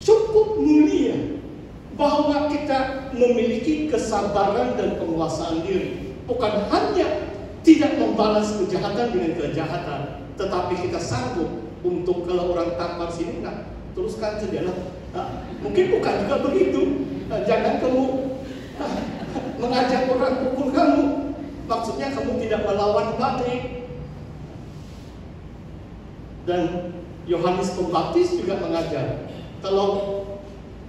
cukup mulia bahwa kita memiliki kesabaran dan penguasaan diri. Bukan hanya tidak membalas kejahatan dengan kejahatan, tetapi kita sanggup untuk kalau orang tampar sini, teruskan saja lah. Mungkin bukan juga begitu. Jangan kamu mengajak orang pukul kamu. Maksudnya kamu tidak melawan balik. Dan Yohanes Pembaptis juga mengajar, kalau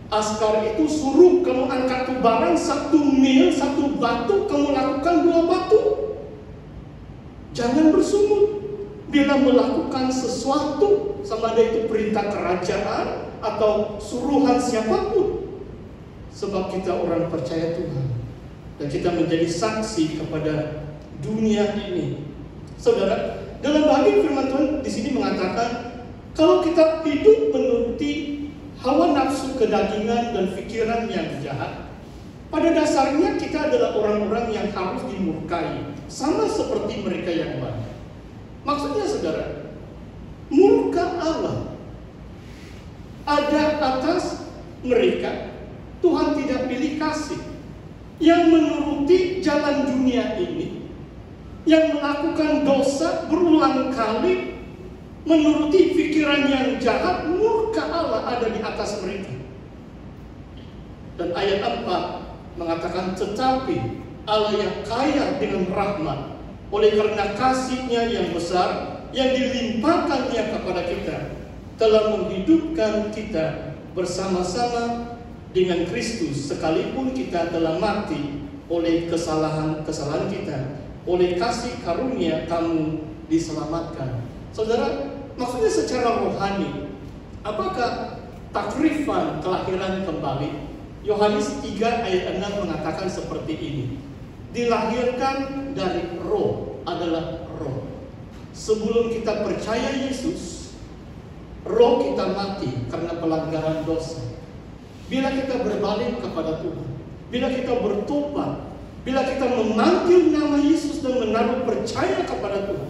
askar itu suruh kamu angkat barang 1 mil, 1 batu, kamu lakukan 2 batu. Jangan bersungut. Bila melakukan sesuatu, sama ada itu perintah kerajaan atau suruhan siapapun, sebab kita orang percaya Tuhan dan kita menjadi saksi kepada dunia ini. Saudara, dalam bagian firman Tuhan di sini mengatakan, kalau kita hidup menuruti hawa nafsu kedagingan dan pikiran yang jahat, pada dasarnya kita adalah orang-orang yang harus dimurkai, sama seperti mereka yang baik. Maksudnya saudara, murka Allah ada atas mereka. Tuhan tidak pilih kasih yang menuruti jalan dunia ini, yang melakukan dosa berulang kali, menuruti pikiran yang jahat. Murka Allah ada di atas mereka. Dan ayat 4 mengatakan, tetapi Allah yang kaya dengan rahmat, oleh karena kasih-Nya yang besar yang dilimpahkan-Nya kepada kita, telah menghidupkan kita bersama-sama dengan Kristus, sekalipun kita telah mati oleh kesalahan-kesalahan kita. Oleh kasih karunia kamu diselamatkan. Saudara, maksudnya secara rohani, apakah takrifan kelahiran kembali? Yohanes 3 ayat 6 mengatakan seperti ini. Dilahirkan dari roh adalah roh. Sebelum kita percaya Yesus, roh kita mati karena pelanggaran dosa. Bila kita berbalik kepada Tuhan, bila kita bertobat, bila kita memanggil nama Yesus dan menaruh percaya kepada Tuhan,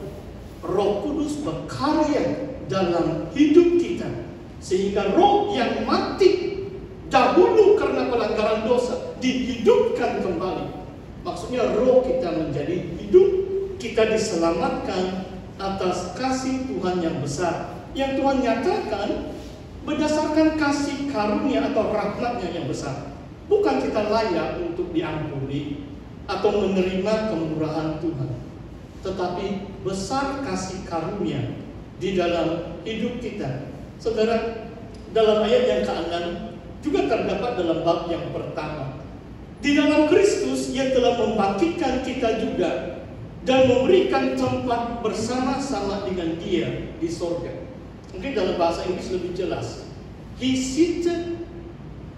Roh Kudus berkarya dalam hidup kita, sehingga roh yang mati dahulu karena pelanggaran dosa dihidupkan kembali. Maksudnya roh kita menjadi hidup, kita diselamatkan atas kasih Tuhan yang besar, yang Tuhan nyatakan berdasarkan kasih karunia atau rahmat-Nya yang besar. Bukan kita layak untuk diampuni atau menerima kemurahan Tuhan, tetapi besar kasih karunia di dalam hidup kita. Saudara, dalam ayat yang ke-6 juga terdapat dalam bab yang pertama, di dalam Kristus yang telah membangkitkan kita juga dan memberikan tempat bersama-sama dengan Dia di sorga. Mungkin dalam bahasa Inggris lebih jelas, He seated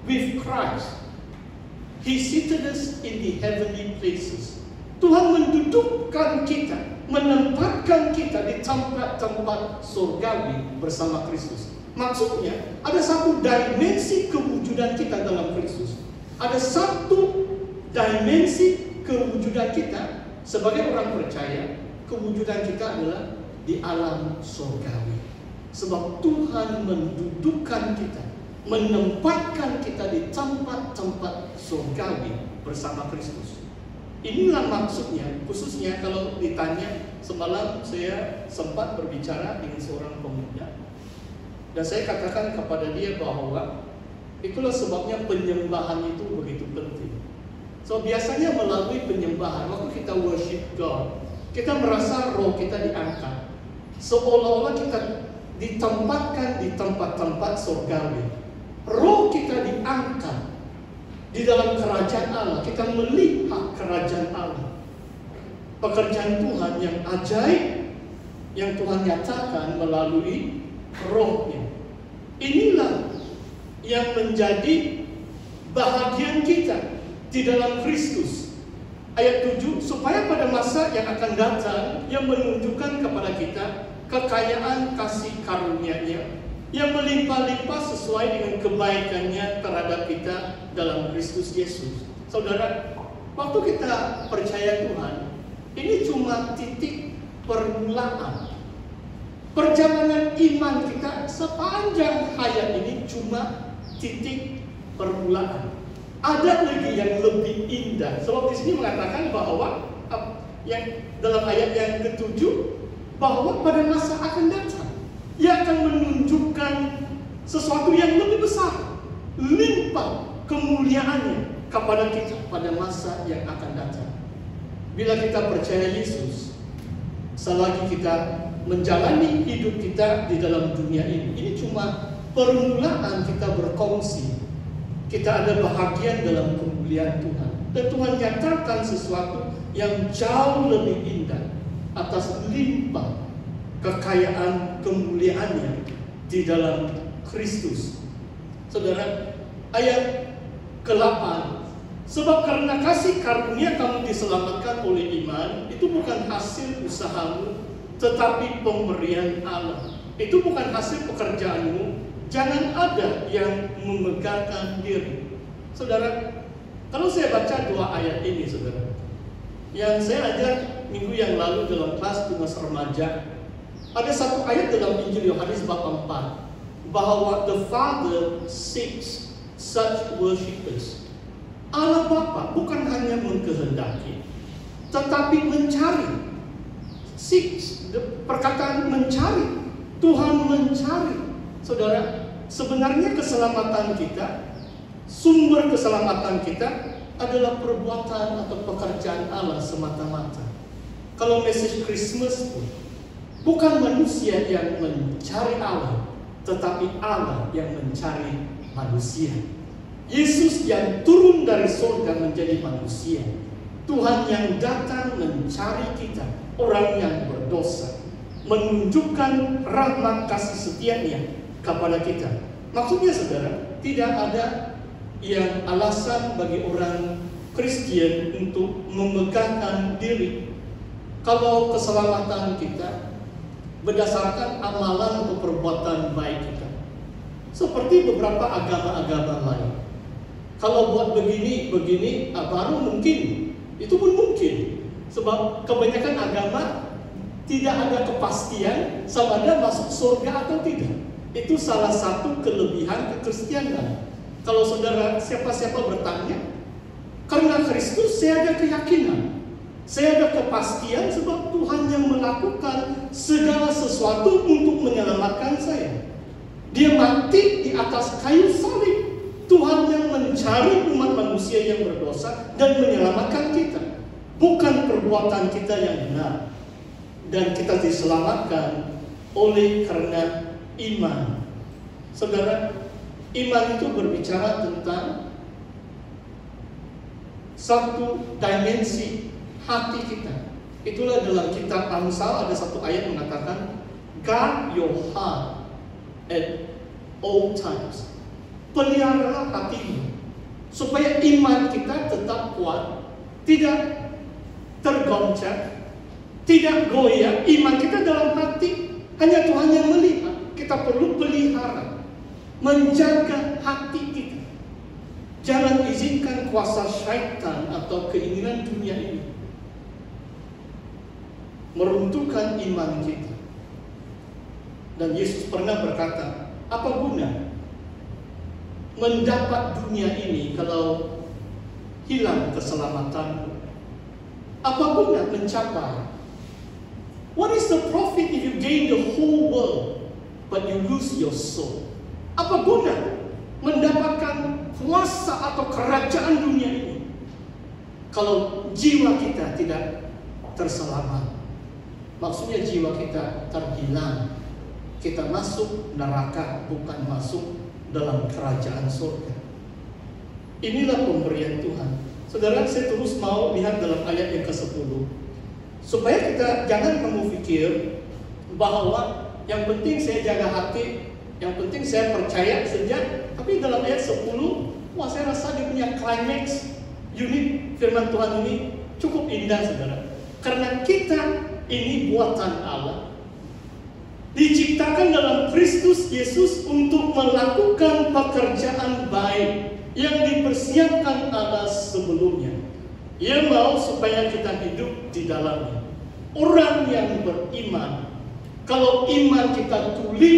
with Christ. He seated us in the heavenly places. Tuhan mendudukkan kita, menempatkan kita di tempat-tempat surgawi bersama Kristus. Maksudnya, ada satu dimensi kewujudan kita dalam Kristus. Ada satu dimensi kewujudan kita sebagai orang percaya. Kewujudan kita adalah di alam surgawi. Sebab Tuhan mendudukkan kita, menempatkan kita di tempat-tempat surgawi bersama Kristus. Inilah maksudnya, khususnya kalau ditanya, semalam saya sempat berbicara dengan seorang pemuda, dan saya katakan kepada dia bahwa itulah sebabnya penyembahan itu begitu penting. So biasanya melalui penyembahan, waktu kita worship God, kita merasa roh kita diangkat, seolah-olah kita ditempatkan di tempat-tempat surgawi. Roh kita diangkat di dalam kerajaan Allah. Kita melihat kerajaan Allah, pekerjaan Tuhan yang ajaib yang Tuhan nyatakan melalui rohnya. Inilah yang menjadi bahagian kita di dalam Kristus. Ayat 7, supaya pada masa yang akan datang yang menunjukkan kepada kita kekayaan kasih karunia-Nya yang melimpah-limpah sesuai dengan kebaikan-Nya terhadap kita dalam Kristus Yesus. Saudara, waktu kita percaya Tuhan, ini cuma titik permulaan. Perjalanan iman kita sepanjang hayat ini cuma titik permulaan. Ada lagi yang lebih indah. Sebab di sini mengatakan bahwa yang dalam ayat yang ke-7 bahwa pada masa akan datang Ia akan menunjukkan sesuatu yang lebih besar, limpah kemuliaannya kepada kita pada masa yang akan datang. Bila kita percaya Yesus, selagi kita menjalani hidup kita di dalam dunia ini cuma permulaan kita berkongsi. Kita ada bahagian dalam kemuliaan Tuhan. Dan Tuhan nyatakan sesuatu yang jauh lebih indah atas limpah kekayaan kemuliaannya di dalam Kristus. Saudara, ayat ke-8, sebab karena kasih karunia kamu diselamatkan oleh iman, itu bukan hasil usahamu, tetapi pemberian Allah. Itu bukan hasil pekerjaanmu. Jangan ada yang memegahkan diri. Saudara, kalau saya baca dua ayat ini, saudara, yang saya ajar minggu yang lalu dalam kelas tugas remaja, ada satu ayat dalam Injil Yohanes bab 4 bahwa the Father seeks such worshippers. Allah Bapa bukan hanya mengkehendaki, tetapi mencari. Seeks, perkataan mencari. Tuhan mencari. Saudara, sebenarnya keselamatan kita, sumber keselamatan kita adalah perbuatan atau pekerjaan Allah semata-mata. Kalau message Christmas pun bukan manusia yang mencari Allah, tetapi Allah yang mencari manusia. Yesus yang turun dari surga menjadi manusia. Tuhan yang datang mencari kita, orang yang berdosa, menunjukkan rahmat kasih setia-Nya kepada kita. Maksudnya saudara, tidak ada yang alasan bagi orang Kristen untuk memegahkan diri kalau keselamatan kita berdasarkan amalan atau perbuatan baik kita. Seperti beberapa agama-agama lain. Kalau buat begini, baru mungkin. Itu pun mungkin. Sebab kebanyakan agama tidak ada kepastian sama ada masuk surga atau tidak. Itu salah satu kelebihan kekristenan. Kalau saudara siapa-siapa bertanya, karena Kristus saya ada keyakinan, saya ada kepastian sebab Tuhan yang melakukan segala sesuatu untuk menyelamatkan saya. Dia mati di atas kayu salib. Tuhan yang mencari umat manusia yang berdosa dan menyelamatkan kita. Bukan perbuatan kita yang benar. Dan kita diselamatkan oleh karena iman. Saudara, iman itu berbicara tentang satu dimensi hati kita. Itulah dalam kitab Amsal ada satu ayat mengatakan, guard your heart at all times. Peliharalah hatimu supaya iman kita tetap kuat, tidak tergoncang, tidak goyah. Iman kita dalam hati hanya Tuhan yang melihat. Kita perlu pelihara, menjaga hati kita. Jangan izinkan kuasa syaitan atau keinginan dunia ini meruntuhkan iman kita. Dan Yesus pernah berkata, apa guna mendapat dunia ini kalau hilang keselamatanmu? Apa guna mencapai? What is the profit if you gain the whole world but you lose your soul? Apa guna mendapatkan kuasa atau kerajaan dunia ini kalau jiwa kita tidak terselamat? Maksudnya jiwa kita terhilang. Kita masuk neraka, bukan masuk dalam kerajaan surga. Inilah pemberian Tuhan. Saudara, saya terus mau lihat dalam ayat yang ke-10. Supaya kita jangan kamu pikir bahwa yang penting saya jaga hati, yang penting saya percaya saja. Tapi dalam ayat 10, wah saya rasa dia punya climax unit firman Tuhan ini cukup indah, saudara. Karena kita ini buatan Allah, diciptakan dalam Kristus Yesus untuk melakukan pekerjaan baik yang dipersiapkan Allah sebelumnya. Ia mau supaya kita hidup di dalamnya. Orang yang beriman, kalau iman kita tuli,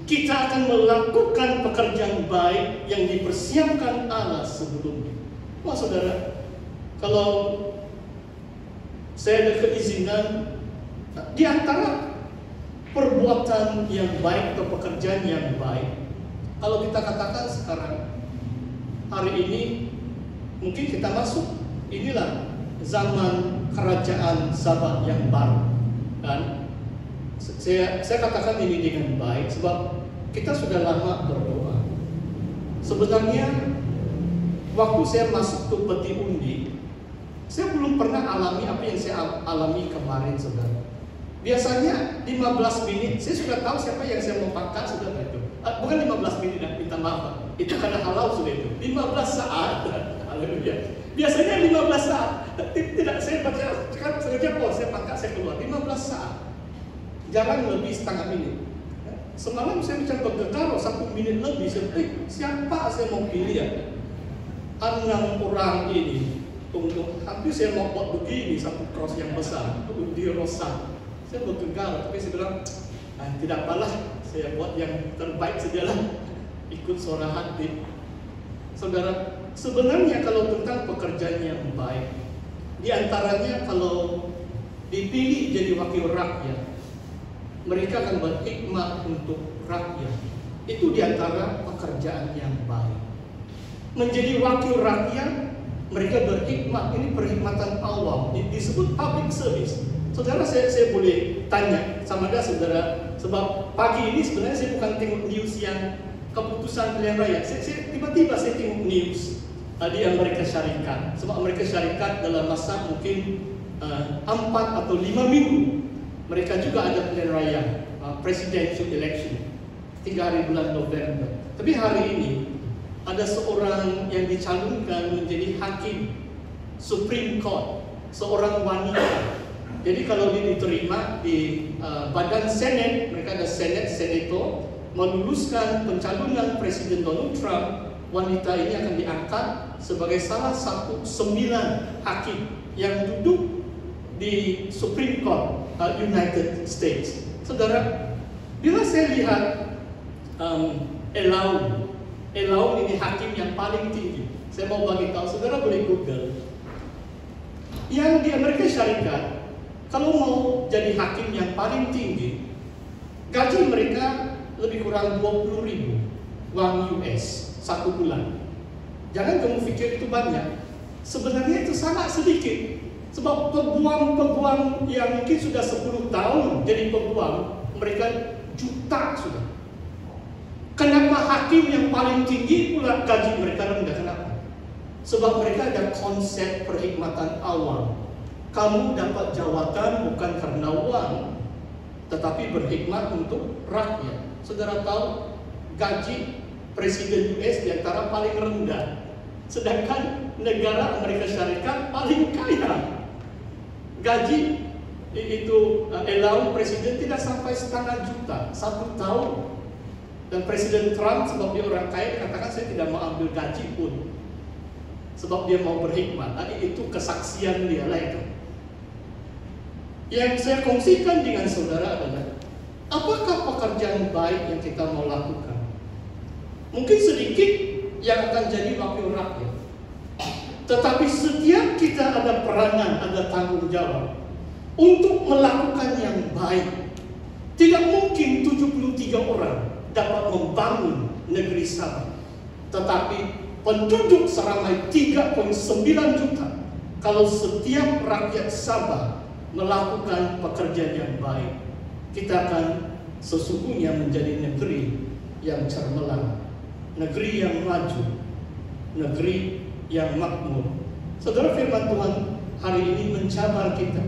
kita akan melakukan pekerjaan baik yang dipersiapkan Allah sebelumnya. Wah saudara, kalau saya ada keizinan, di antara perbuatan yang baik atau pekerjaan yang baik, kalau kita katakan sekarang, hari ini mungkin kita masuk, inilah zaman kerajaan Sabah yang baru, kan? Saya katakan ini dengan baik sebab kita sudah lama berdoa. Sebenarnya waktu saya masuk ke peti undi, saya belum pernah alami apa yang saya alami kemarin, saudara. Biasanya 15 menit, saya sudah tahu siapa yang saya mau pangkat, saudara itu. Bukan 15 menit, minta maaf. Itu karena halal sudah itu. 15 saat. Haleluya. Biasanya 15 saat. Tidak, saya baca, sekarang sengaja saya pangkat, saya keluar. 15 saat. Jarang lebih setengah menit. Semalam saya bicara bergetar 1 menit lebih. Siapa saya mau pilih ya? 6 orang ini. Untuk hampir saya mau buat begini, satu cross yang besar di Rosa. Saya bergegar, tapi saya bilang tidak apalah, saya buat yang terbaik sajalah, ikut suara hati. Saudara, sebenarnya kalau tentang pekerjaan yang baik, di antaranya kalau dipilih jadi wakil rakyat, mereka akan berhikmat untuk rakyat. Itu di antara pekerjaan yang baik. Menjadi wakil rakyat, mereka berhikmat. Ini perkhidmatan awam, disebut public service. Saudara, saya boleh tanya sama Anda, saudara, sebab pagi ini sebenarnya saya bukan tengok news yang keputusan pilihan raya. Tiba-tiba saya tengok news di Amerika Syarikat. Sebab Amerika Syarikat dalam masa mungkin 4 atau 5 minggu, mereka juga ada pilihan raya, presidential election, 3 hari bulan November. Tapi hari ini ada seorang yang dicalonkan menjadi hakim Supreme Court, seorang wanita. Jadi kalau dia diterima di badan Senate, mereka ada Senator, meluluskan pencalonan Presiden Donald Trump, wanita ini akan diangkat sebagai salah satu 9 hakim yang duduk di Supreme Court United States. Saudara, bila saya lihat Elaun ini hakim yang paling tinggi, saya mau bagi tahu, saudara boleh Google. Yang di Amerika Syarikat, kalau mau jadi hakim yang paling tinggi, gaji mereka lebih kurang 20.000 uang US 1 bulan. Jangan kamu pikir itu banyak. Sebenarnya itu sangat sedikit. Sebab peguam-peguam yang mungkin sudah 10 tahun jadi peguam, mereka juta sudah. Kenapa hakim yang paling tinggi pula gaji mereka rendah? Kenapa? Sebab mereka ada konsep perkhidmatan awam. Kamu dapat jawatan bukan karena uang, tetapi berkhidmat untuk rakyat. Saudara tahu gaji Presiden US di antara paling rendah, sedangkan negara Amerika Syarikat paling kaya. Gaji itu allowance presiden tidak sampai 500 juta 1 tahun. Dan Presiden Trump, sebab dia orang kaya, katakan saya tidak mau ambil gaji pun, sebab dia mau berhikmat. Itu kesaksian dia lah itu. Yang saya kongsikan dengan saudara adalah, apakah pekerjaan baik yang kita mau lakukan? Mungkin sedikit yang akan jadi wakil rakyat, tetapi setiap kita ada peranan, ada tanggung jawab untuk melakukan yang baik. Tidak mungkin 73 orang dapat membangun negeri Sabah, tetapi penduduk seramai 3,9 juta. Kalau setiap rakyat Sabah melakukan pekerjaan yang baik, kita akan sesungguhnya menjadi negeri yang cemerlang, negeri yang maju, negeri yang makmur. Saudara, firman Tuhan hari ini mencabar kita.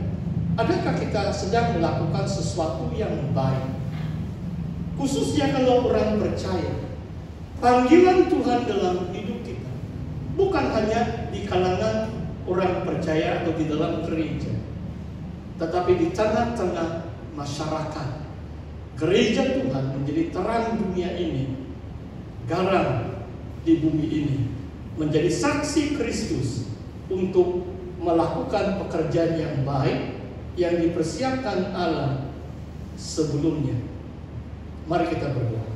Adakah kita sedang melakukan sesuatu yang baik? Khususnya kalau orang percaya, panggilan Tuhan dalam hidup kita bukan hanya di kalangan orang percaya atau di dalam gereja, tetapi di tengah-tengah masyarakat. Gereja Tuhan menjadi terang dunia ini, garam di bumi ini, menjadi saksi Kristus untuk melakukan pekerjaan yang baik yang dipersiapkan Allah sebelumnya. Mari kita berdoa.